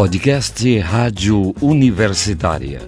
Podcast Rádio Universitária.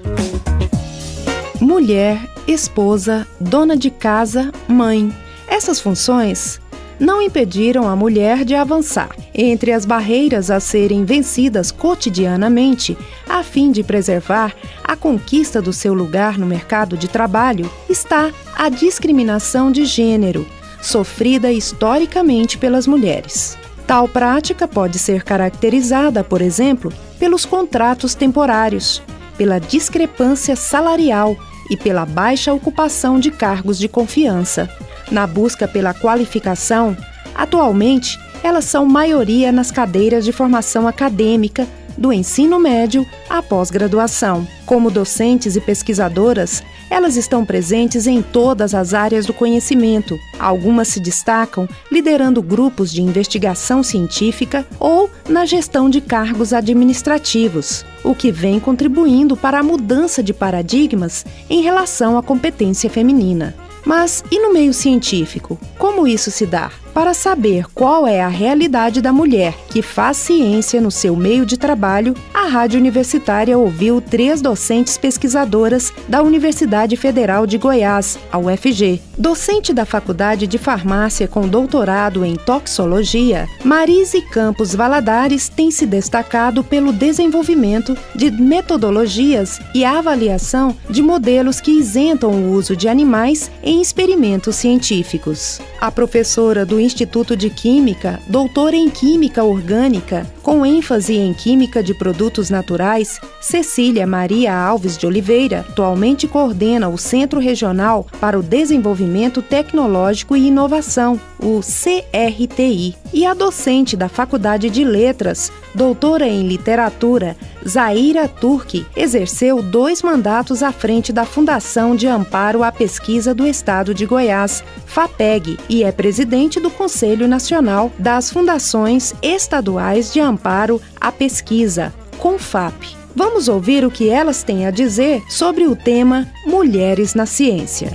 Mulher, esposa, dona de casa, mãe. Essas funções não impediram a mulher de avançar. Entre as barreiras a serem vencidas cotidianamente, a fim de preservar a conquista do seu lugar no mercado de trabalho, está a discriminação de gênero, sofrida historicamente pelas mulheres. Tal prática pode ser caracterizada, por exemplo, pelos contratos temporários, pela discrepância salarial e pela baixa ocupação de cargos de confiança. Na busca pela qualificação, atualmente, elas são maioria nas cadeiras de formação acadêmica, do ensino médio à pós-graduação. Como docentes e pesquisadoras, elas estão presentes em todas as áreas do conhecimento. Algumas se destacam liderando grupos de investigação científica ou na gestão de cargos administrativos, o que vem contribuindo para a mudança de paradigmas em relação à competência feminina. Mas e no meio científico? Como isso se dá? Para saber qual é a realidade da mulher que faz ciência no seu meio de trabalho, a Rádio Universitária ouviu 3 docentes pesquisadoras da Universidade Federal de Goiás, a UFG. Docente da Faculdade de Farmácia com doutorado em toxicologia, Marise Campos Valadares tem se destacado pelo desenvolvimento de metodologias e a avaliação de modelos que isentam o uso de animais em experimentos científicos. A professora do Instituto de Química, doutora em Química Orgânica, com ênfase em Química de Produtos Naturais, Cecília Maria Alves de Oliveira, atualmente coordena o Centro Regional para o Desenvolvimento Tecnológico e Inovação, o CRTI, e a docente da Faculdade de Letras, doutora em Literatura, Zaira Turki, exerceu 2 mandatos à frente da Fundação de Amparo à Pesquisa do Estado de Goiás, FAPEG, e é presidente do Conselho Nacional das Fundações Estaduais de Amparo à Pesquisa, CONFAP. Vamos ouvir o que elas têm a dizer sobre o tema Mulheres na Ciência.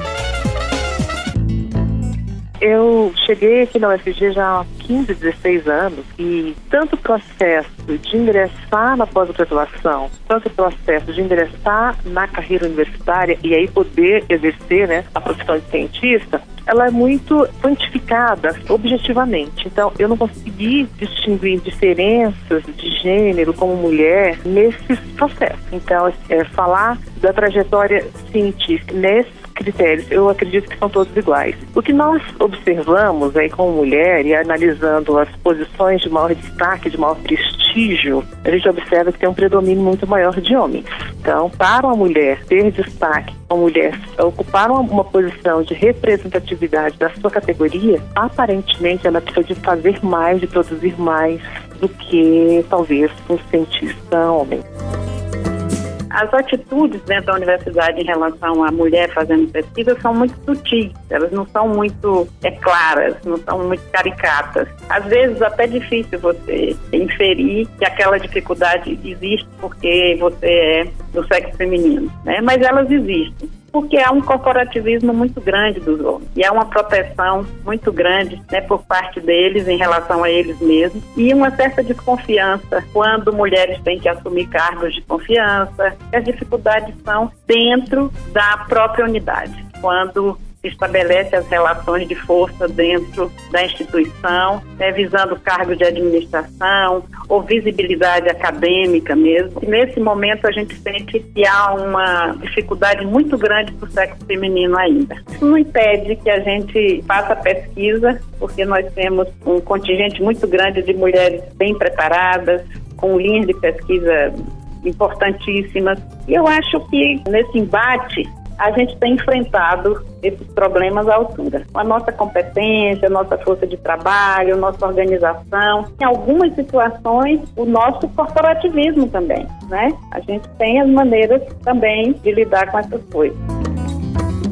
Eu cheguei aqui na UFG já há 15, 16 anos e tanto o processo de ingressar na pós-graduação, tanto o processo de ingressar na carreira universitária e aí poder exercer, a profissão de cientista, ela é muito quantificada objetivamente. Então, eu não consegui distinguir diferenças de gênero como mulher nesses processos. Então, falar da trajetória científica nesses critérios, eu acredito que são todos iguais. O que nós observamos aí como mulher e analisando as posições de maior destaque, de maior prestígio, a gente observa que tem um predomínio muito maior de homens. Então, para uma mulher ter destaque, uma mulher ocupar uma posição de representatividade da sua categoria, aparentemente ela precisa de fazer mais, de produzir mais do que talvez um cientista homem. As atitudes dentro da universidade em relação à mulher fazendo pesquisa são muito sutis, elas não são muito claras, não são muito caricatas. Às vezes até é difícil você inferir que aquela dificuldade existe porque você é do sexo feminino, mas elas existem. Porque há um corporativismo muito grande dos homens e há uma proteção muito grande por parte deles em relação a eles mesmos e uma certa desconfiança quando mulheres têm que assumir cargos de confiança. As dificuldades são dentro da própria unidade, quando se estabelece as relações de força dentro da instituição, visando cargos de administração ou visibilidade acadêmica mesmo. E nesse momento a gente sente que há uma dificuldade muito grande para o sexo feminino ainda. Isso não impede que a gente faça pesquisa, porque nós temos um contingente muito grande de mulheres bem preparadas, com linhas de pesquisa importantíssimas. E eu acho que nesse embate a gente tem enfrentado esses problemas à altura. A nossa competência, a nossa força de trabalho, a nossa organização, em algumas situações, o nosso corporativismo também, A gente tem as maneiras também de lidar com essas coisas.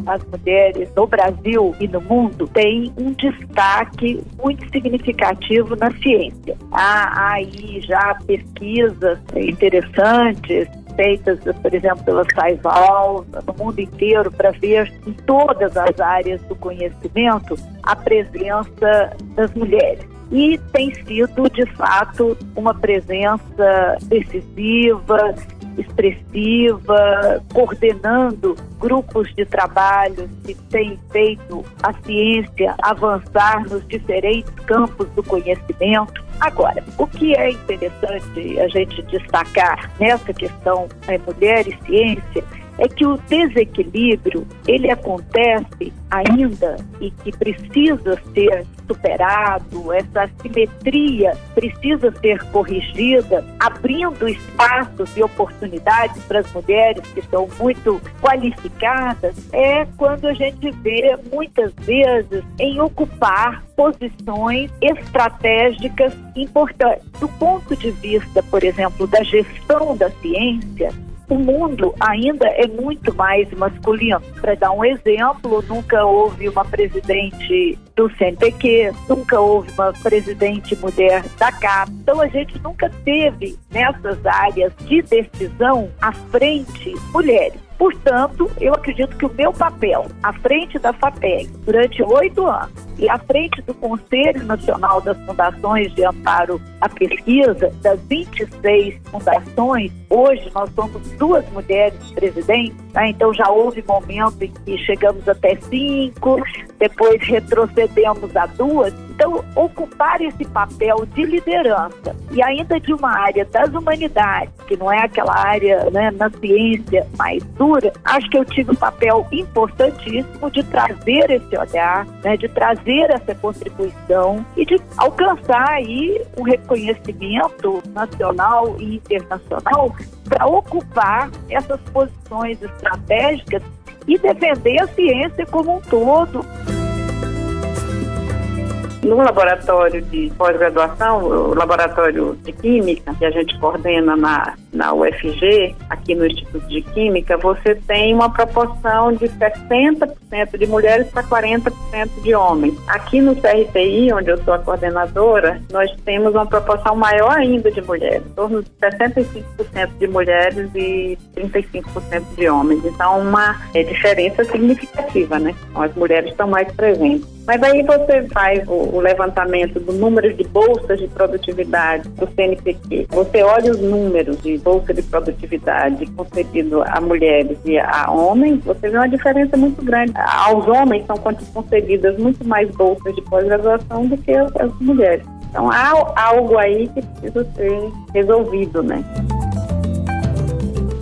As mulheres no Brasil e no mundo têm um destaque muito significativo na ciência. Há aí já pesquisas interessantes feitas, por exemplo, pela Saival, no mundo inteiro, para ver em todas as áreas do conhecimento a presença das mulheres. e tem sido, de fato, uma presença decisiva, expressiva, coordenando grupos de trabalho que têm feito a ciência avançar nos diferentes campos do conhecimento. Agora, o que é interessante a gente destacar nessa questão mulher e ciência é que o desequilíbrio, ele acontece ainda e que precisa ser superado, essa assimetria precisa ser corrigida, abrindo espaços e oportunidades para as mulheres que são muito qualificadas, é quando a gente vê muitas vezes em ocupar posições estratégicas importantes. Do ponto de vista, por exemplo, da gestão da ciência, o mundo ainda é muito mais masculino. Para dar um exemplo, nunca houve uma presidente do CNPq, nunca houve uma presidente mulher da CAP. Então a gente nunca teve nessas áreas de decisão à frente mulheres. Portanto, eu acredito que o meu papel à frente da FAPEG durante 8 anos e à frente do Conselho Nacional das Fundações de Amparo à Pesquisa, das 26 fundações, hoje nós somos 2 mulheres presidentes, né? Então já houve momento em que chegamos até 5, depois retrocedemos a 2. Então, ocupar esse papel de liderança e ainda de uma área das humanidades, que não é aquela área, né, na ciência mais dura, acho que eu tive um papel importantíssimo de trazer esse olhar, né, de trazer essa contribuição e de alcançar aí um reconhecimento nacional e internacional para ocupar essas posições estratégicas e defender a ciência como um todo. No laboratório de pós-graduação, o laboratório de Química, que a gente coordena na UFG, aqui no Instituto de Química, você tem uma proporção de 60% de mulheres para 40% de homens. Aqui no CRTI, onde eu sou a coordenadora, nós temos uma proporção maior ainda de mulheres, em torno de 65% de mulheres e 35% de homens. Então, uma diferença significativa, né? Então, as mulheres estão mais presentes. Mas aí você faz o levantamento do número de bolsas de produtividade do CNPq. Você olha os números de bolsa de produtividade concedido a mulheres e a homens, você vê uma diferença muito grande. Aos homens são concedidas muito mais bolsas de pós-graduação do que as mulheres. Então há algo aí que precisa ser resolvido, né?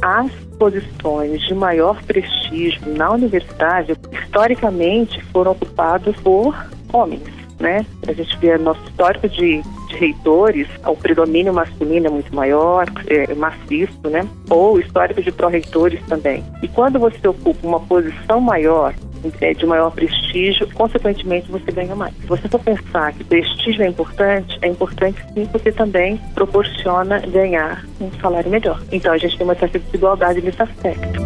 As posições de maior prestígio na universidade, historicamente, foram ocupadas por homens, né? A gente vê nosso histórico de reitores, o predomínio masculino é muito maior, maciço, né? Ou o histórico de pró-reitores também. E quando você ocupa uma posição maior, de maior prestígio, consequentemente você ganha mais. Se você for pensar que prestígio é importante sim, porque também proporciona ganhar um salário melhor. Então a gente tem uma certa desigualdade nesse aspecto.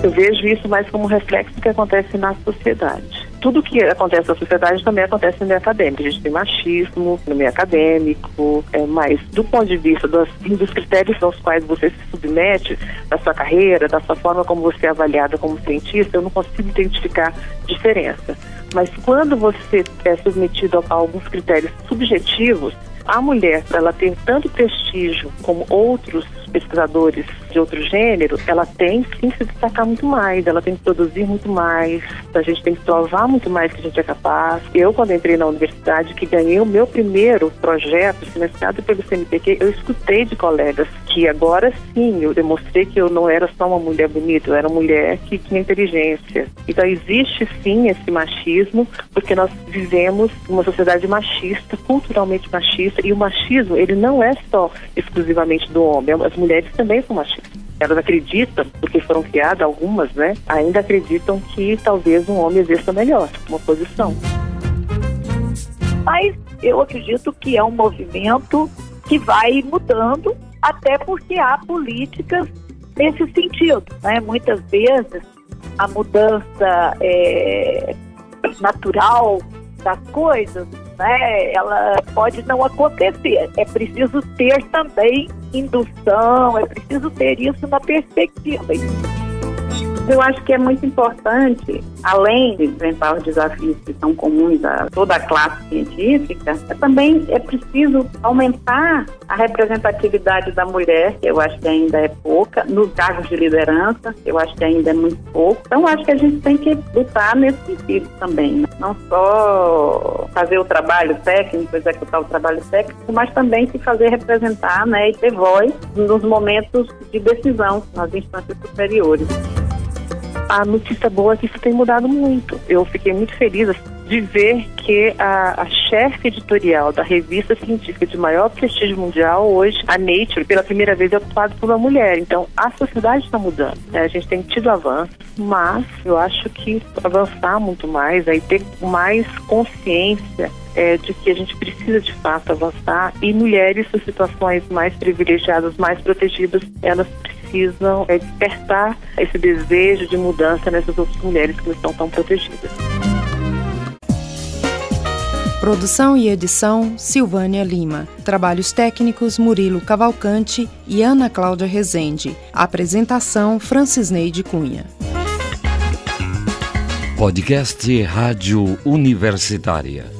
Eu vejo isso mais como um reflexo do que acontece na sociedade. Tudo que acontece na sociedade também acontece no meio acadêmico. A gente tem machismo no meio acadêmico, mas do ponto de vista dos critérios aos quais você se submete da sua carreira, da sua forma como você é avaliada como cientista, eu não consigo identificar diferença. Mas quando você é submetido a alguns critérios subjetivos, a mulher, para ela ter tanto prestígio como outros pesquisadores de outro gênero, ela tem sim que se destacar muito mais, ela tem que produzir muito mais, a gente tem que provar muito mais que a gente é capaz. Eu, quando entrei na universidade, que ganhei o meu primeiro projeto financiado pelo CNPq, eu escutei de colegas que agora sim, eu demonstrei que eu não era só uma mulher bonita, eu era uma mulher que tinha inteligência. Então existe sim esse machismo, porque nós vivemos uma sociedade machista, culturalmente machista, e o machismo, ele não é só exclusivamente do homem, as mulheres também são machistas. Elas acreditam, porque foram criadas algumas, né, ainda acreditam que talvez um homem exerça melhor uma posição. Mas eu acredito que é um movimento que vai mudando, até porque há políticas nesse sentido, né? Muitas vezes a mudança natural das coisas, né, ela pode não acontecer. É preciso ter também indução, é preciso ter isso na perspectiva. Mas eu acho que é muito importante, além de enfrentar os desafios que são comuns a toda a classe científica, também é preciso aumentar a representatividade da mulher, que eu acho que ainda é pouca, nos cargos de liderança, que eu acho que ainda é muito pouco. Então, acho que a gente tem que lutar nesse sentido também, né? Não só fazer o trabalho técnico, executar o trabalho técnico, mas também se fazer representar, né, e ter voz nos momentos de decisão nas instâncias superiores. A notícia boa é que isso tem mudado muito. Eu fiquei muito feliz de ver que a chefe editorial da revista científica de maior prestígio mundial hoje, a Nature, pela primeira vez é ocupada por uma mulher. Então, a sociedade está mudando. A gente tem tido avanços, mas eu acho que avançar muito mais, aí ter mais consciência de que a gente precisa de fato avançar, e mulheres em situações mais privilegiadas, mais protegidas, elas precisam despertar esse desejo de mudança nessas outras mulheres que não estão tão protegidas. Produção e edição, Silvânia Lima. Trabalhos técnicos, Murilo Cavalcante e Ana Cláudia Rezende. Apresentação, Francisneide Cunha. Podcast Rádio Universitária.